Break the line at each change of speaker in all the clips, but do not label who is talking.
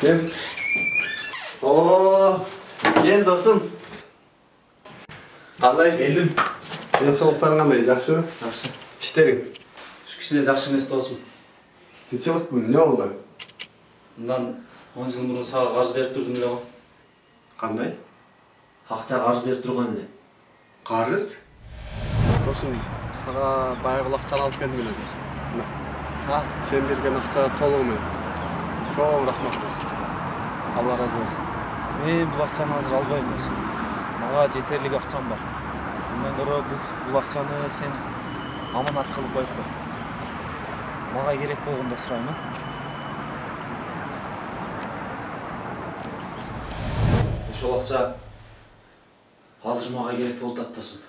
Gel. Oo, gel dostum. Qandayсың?
Geldim.
Денсаулықтарың қандай, жақсы ма?
Жақсы.
Іштерің?
Şu kişide жақсы емес досым.
Тыншылық бұл, не болды?
Bundan 10 жыл бұрын саған қарыз беріп тұрдым эле ғой.
Қандай?
Ақша қарыз беріп тұрған эле.
Қарыз? Досым, саған байғыл ақшаны алып келдім еле досым. Мына, сен берген ақша толығымен. Çok рахмат досым.
Allah razı olsun. Мен бұл ақшаны азыр албаймын досым. Мага жетерлік ақшам бар. Bundan көрө бұл ақшаны сен аманат кылып коюп кой. Мага керек болгондо сурайм, а? Ошол акча азыр мага керек болуп атат досум.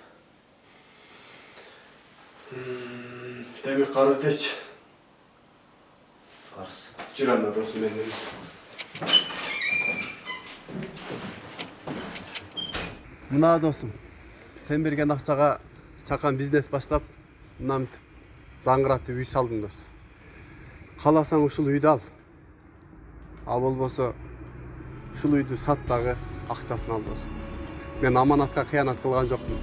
Демек қарыз дечи.
Қарыз.
Жүр анда досым менен. Мына досым, сен берген ақшаға чакан бизнес баштап, мына заңғыратып үй салдың дос. Қаласаң ушул үйдү ал. А болбосо ушул үйдү сат дагы акчасын ал досум. Мен аманатка кыянат кылган жокмун.